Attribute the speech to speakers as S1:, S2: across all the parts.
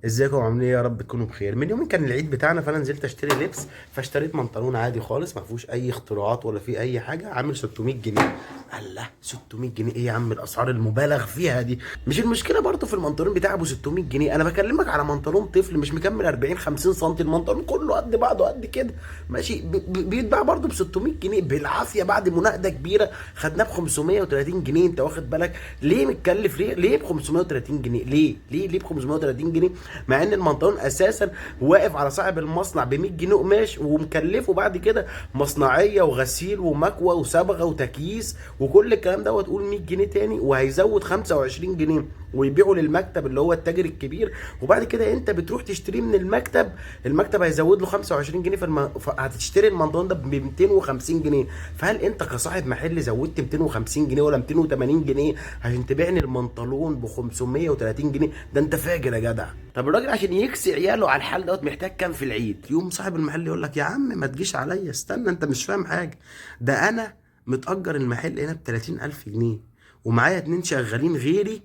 S1: ازيكم عاملين ايه؟ يا رب تكونوا بخير. من يومين كان العيد بتاعنا، فانا نزلت اشتري لبس، فاشتريت بنطلون عادي خالص ما فيهوش اي اختراعات ولا فيه اي حاجه، عامل 600 جنيه. الله، 600 جنيه ايه يا عم الاسعار المبالغ فيها دي؟ مش المشكله برضه في البنطلون بتاع ابو 600 جنيه، انا بكلمك على بنطلون طفل مش مكمل 40 50 سم، المنطلون كله قد بعضه قد كده ماشي، بيتباع برضه ب 600 جنيه بالعافيه بعد مناقده كبيره خدناه ب 530 جنيه. انت واخد بالك ليه متكلف؟ ليه ب 530 جنيه؟ ليه ب 530 جنيه؟ مع ان المنطقون اساسا واقف على صاحب المصنع ب 100 جنيه قماش، ومكلفه بعد كده مصنعيه وغسيل ومكوى وصبغه وتكييس وكل الكلام دوت، قول 100 جنيه تاني، وهيزود 25 جنيه ويبيعه للمكتب اللي هو التاجر الكبير، وبعد كده انت بتروح تشتريه من المكتب، المكتب هيزود له 25 جنيه هتشتري المنطقون ده ب 250 جنيه. فهل انت كصاحب محل زودت 250 جنيه ولا 280 جنيه عشان تبيعني المنطلون ب 530 جنيه؟ ده انت فاجر يا جدع. طب الراجل عشان يكسي عياله على الحال دوت محتاج كام في العيد؟ يوم صاحب المحل يقول لك يا عم ما تجيش عليا، استنى انت مش فاهم حاجه، ده انا متأجر المحل هنا ب 30,000 جنيه، ومعايا اتنين شغالين غيري،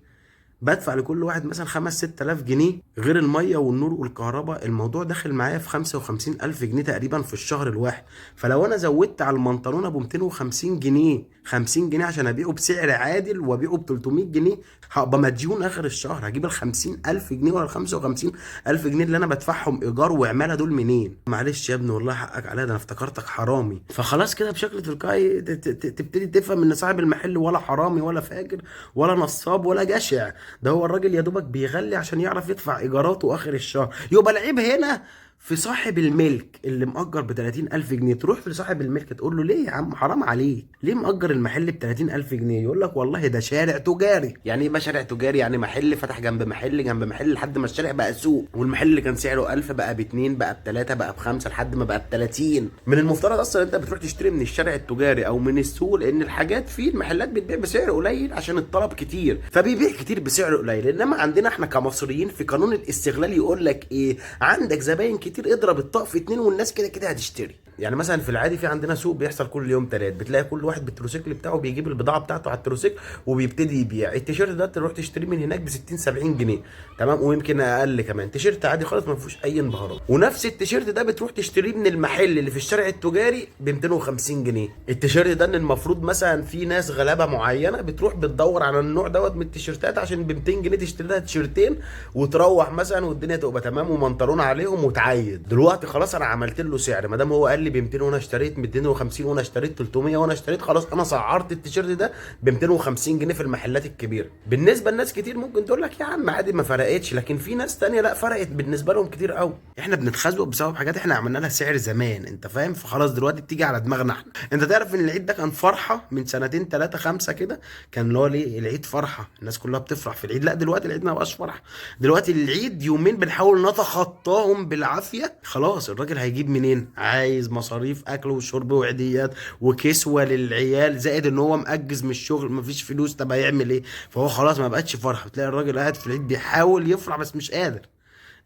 S1: بدفع لكل واحد مثلا 5 6000 جنيه غير الميه والنور والكهرباء. الموضوع داخل معايا في 55,000 جنيه تقريبا في الشهر الواحد. فلو انا زودت على المنطلون ابو 250 جنيه 50 جنيه عشان ابيعه بسعر عادل وابيعه ب 300 جنيه، هبقى مديون اخر الشهر. هجيب ال 50,000 جنيه ولا ال 55,000 جنيه اللي انا بدفعهم ايجار وعماله دول منين؟ معلش يا ابني والله حقك عليا، ده انا افتكرتك حرامي. فخلاص كده بشكل تلقائي تبتدي تفهم ان صاحب المحل ولا حرامي ولا فاجر ولا نصاب ولا جشع، ده هو الراجل يا دوبك بيغلي عشان يعرف يدفع ايجاراته اخر الشهر. يبقى العيب هنا في صاحب الملك اللي مأجر ب 30,000 جنيه. تروح لصاحب الملك تقول له ليه يا عم حرام عليك، ليه مأجر المحل ب 30,000 جنيه؟ يقول لك والله ده شارع تجاري. يعني ايه بقى شارع تجاري؟ يعني محل فتح جنب محل جنب محل لحد ما الشارع بقى سوق، والمحل اللي كان سعره 1000 بقى ب2 بقى ب3 بقى ب5 لحد ما بقى ب30. من المفترض اصلا انت بتروح تشتري من الشارع التجاري او من السوق، لان الحاجات فيه المحلات بتبيع بسعر قليل عشان الطلب كتير فبيبيع كتير بسعر قليل. انما عندنا احنا كمصريين في قانون الاستغلال يقول لك ايه؟ عندك زباين كتير اضرب الطاق في اتنين والناس كده كده هتشتري. يعني مثلا في العادي في عندنا سوق بيحصل كل يوم تلات، بتلاقي كل واحد بالتروسيكل بتاعه بيجيب البضاعه بتاعته على التروسيكل وبيبتدي يبيع التيشيرت ده. تروح تشتريه من هناك ب 60 70 جنيه، تمام، ويمكن اقل كمان، تيشيرت عادي خالص ما فيهوش اي انبهارات. ونفس التيشيرت ده بتروح تشتريه من المحل اللي في الشارع التجاري ب 250 جنيه. التيشيرت ده ان المفروض مثلا في ناس غلابه معينه بتروح بتدور على النوع دوت من التيشيرتات عشان ب 200 جنيه تشتري لها تيشيرتين وتروح مثلا والدنيا تبقى تمام ومنطلون عليهم وتعيد. دلوقتي خلاص انا عملت له سعر، ما دام هو قال لي ب 200 وانا اشتريت 250 وانا اشتريت 300 وانا اشتريت، خلاص انا سعرت التيشيرت ده ب 250 جنيه في المحلات الكبيره. بالنسبه لناس كتير ممكن تقول لك يا عم عادي ما فرقتش، لكن في ناس تانية لا فرقت بالنسبه لهم كتير قوي. احنا بنتخزوق بسبب حاجات احنا عملنا لها سعر زمان، انت فاهم؟ فخلاص دلوقتي بتيجي على دماغنا احنا. انت تعرف ان العيد ده كان فرحه من سنتين ثلاثه خمسه كده، كان اللي هو ليه العيد فرحه الناس كلها بتفرح في العيد. لا دلوقتي العيد ما بقاش فرحه، دلوقتي العيد يومين بنحاول نتخطاهم بالعافيه. خلاص الراجل هيجيب منين؟ عايز مصاريف اكل وشرب وعيديات وكسوه للعيال، زائد ان هو مأجز من الشغل مفيش فلوس، طب هيعمل ايه؟ فهو خلاص ما بقتش فرحه. تلاقي الراجل قاعد في العيد بيحاول يفرح بس مش قادر،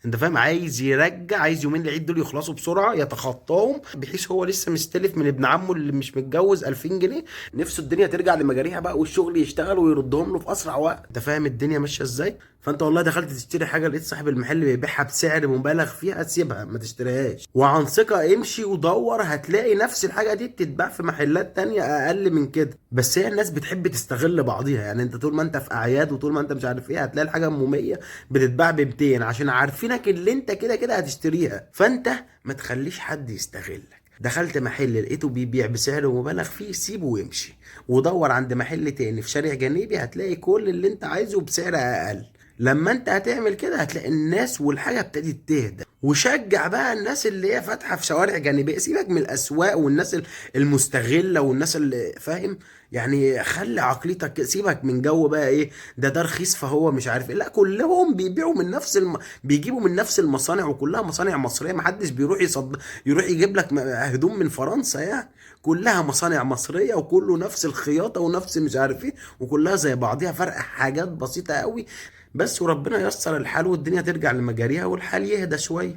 S1: انت فاهم؟ عايز يرجع، عايز يومين العيد دول يخلصوا بسرعه يتخطاهم، بحيث هو لسه مستلف من ابن عمه اللي مش متجوز 2000 جنيه، نفسه الدنيا ترجع لمجاريها بقى والشغل يشتغل ويردهم له في اسرع وقت. انت فاهم الدنيا ماشيه ازاي؟ فانت والله دخلت تشتري حاجه لقيت صاحب المحل بيبيعها بسعر مبالغ فيها، سيبها ما تشتريهاش، وعن ثقه امشي ودور هتلاقي نفس الحاجه دي بتتباع في محلات تانية اقل من كده. بس هي الناس بتحب تستغل بعضيها، يعني انت طول ما انت في اعياد وطول ما انت مش عارف ايه هتلاقي الحاجه ام 100 بتتباع ب 200 عشان عارفينك اللي انت كده كده هتشتريها. فانت ما تخليش حد يستغلك. دخلت محل لقيته بيبيع بسعر مبالغ فيه، سيبه ويمشي ودور عند محل تاني في شارع جانبي هتلاقي كل اللي انت عايزه بسعر اقل. لما انت هتعمل كده هتلاقي الناس والحاجه ابتدت تهدى. وشجع بقى الناس اللي هي فاتحه في شوارع جانبيه، سيبك من الاسواق والناس المستغله والناس اللي فاهم، يعني خلي عقليتك سيبك من جو بقى ايه ده رخيص فهو مش عارف ايه. لا كلهم بيبيعوا من نفس بيجيبوا من نفس المصانع وكلها مصانع مصريه، محدش بيروح يروح يجيب لك هدوم من فرنسا يعني، كلها مصانع مصريه وكله نفس الخياطه ونفس مش عارف ايه وكلها زي بعضيها، فرق حاجات بسيطه قوي بس، وربنا ييسر الحال والدنيا ترجع لمجاريها والحال يهدى شويه.